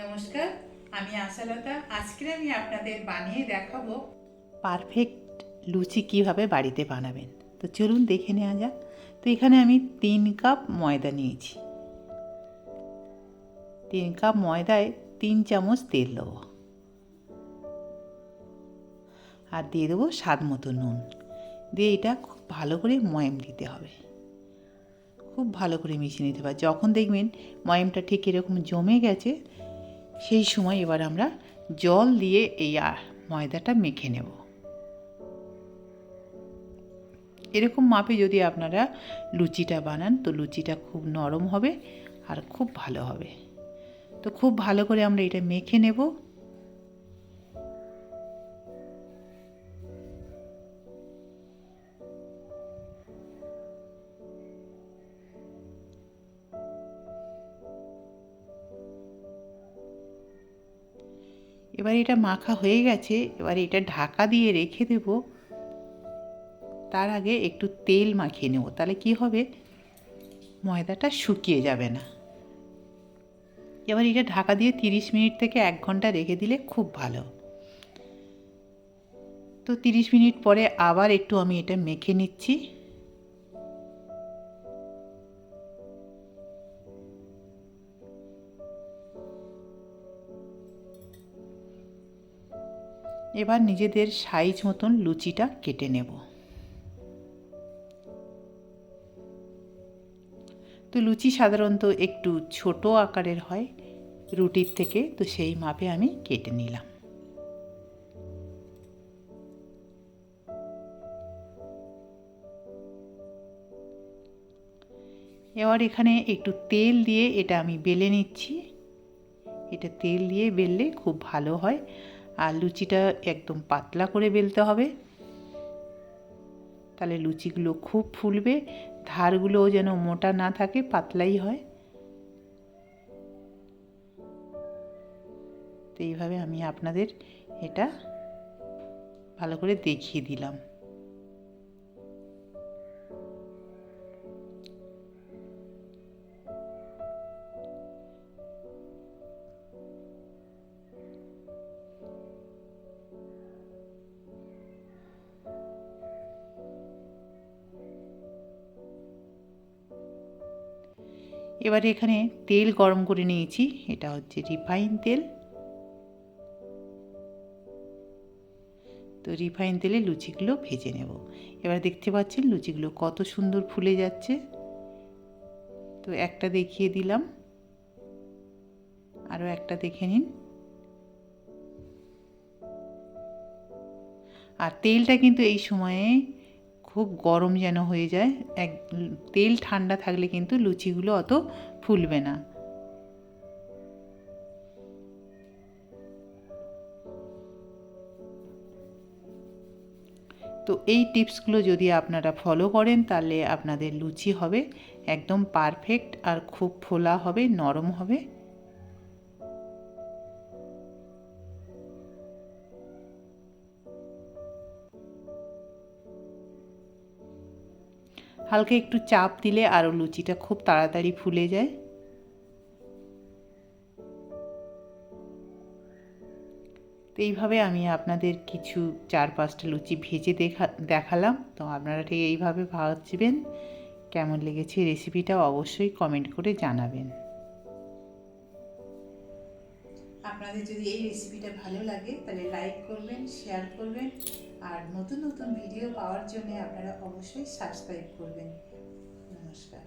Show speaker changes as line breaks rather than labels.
নমস্কার, আমি আশালতা। আজকে আমি আপনাদের বানিয়ে দেখাবো পারফেক্ট লুচি কিভাবে বাড়িতে বানাবেন। তো চলুন দেখে নেওয়া যাক। তো এখানে আমি 3 কাপ ময়দা নিয়েছি। 3 কাপ ময়দায় 3 চামচ তেল দেবো, আর দিয়ে দেবো স্বাদ মতো নুন। দিয়ে এটা খুব ভালো করে ময়াম দিতে হবে, খুব ভালো করে মিশিয়ে নিতে হবে। যখন দেখবেন ময়ামটা ঠিক এরকম জমে গেছে, সেই সময় এবার আমরা জল দিয়ে এই ময়দাটা মেখে নেব। এরকম মাপে যদি আপনারা লুচিটা বানান, তো লুচিটা খুব নরম হবে আর খুব ভালো হবে। তো খুব ভালো করে আমরা এটা মেখে নেব। এবার এটা মাখা হয়ে গেছে, এবার এটা ঢাকা দিয়ে রেখে দেব। তার আগে একটু তেল মাখিয়ে নেব, তাহলে কি হবে, ময়দাটা শুকিয়ে যাবে না। এবার এটা ঢাকা দিয়ে 30 মিনিট থেকে 1 ঘন্টা রেখে দিলে খুব ভালো। তো 30 মিনিট পরে আবার একটু আমি এটা মেখে নিচ্ছি। এবার নিজেদের সাইজ মতন লুচিটা কেটে নেব। তো লুচি সাধারণত একটু ছোট আকারের হয় রুটির থেকে, তো সেই মাপে আমি কেটে নিলাম। এবার এখানে একটু তেল দিয়ে এটা আমি বেলে নিচ্ছি। এটা তেল দিয়ে বেললে খুব ভালো হয়, আর লুচিটা একদম পাতলা করে বেলতে হবে, তাহলে লুচিগুলো খুব ফুলবে। ধারগুলোও যেন মোটা না থাকে, পাতলাই হয়। তো এইভাবে আমি আপনাদের এটা ভালো করে দেখিয়ে দিলাম। এবারে এখানে তেল গরম করে নিয়েছি, এটা হচ্ছে রিফাইন তেল। তো রিফাইন তেলে লুচিগুলো ভেজে নেব। এবার দেখতে পাচ্ছেন লুচিগুলো কত সুন্দর ফুলে যাচ্ছে। তো একটা দেখিয়ে দিলাম, আরও একটা দেখে নিন। আর তেলটা কিন্তু এই সময়ে খুব গরম যেন হয়ে যায়। তেল ঠান্ডা থাকলে কিন্তু লুচিগুলো অত ফুলবে না। তো এই টিপসগুলো যদি আপনারা ফলো করেন, তাহলে আপনাদের লুচি হবে একদম পারফেক্ট, আর খুব ফোলা হবে, নরম হবে। হালকা একটু চাপ দিলে আরও লুচিটা খুব তাড়াতাড়ি ফুলে যায়। তো এইভাবে আমি আপনাদের কিছু 4-5টা লুচি ভেজে দেখালাম। তো আপনারা ঠিক এইভাবে ভাজবেন। কেমন লেগেছে রেসিপিটা অবশ্যই কমেন্ট করে জানাবেন। আপনাদের যদি এই রেসিপিটা ভালো লাগে, তাহলে লাইক করবেন, শেয়ার করবেন, আর নতুন নতুন ভিডিও পাওয়ার জন্য আপনারা অবশ্যই সাবস্ক্রাইব করবেন। নমস্কার।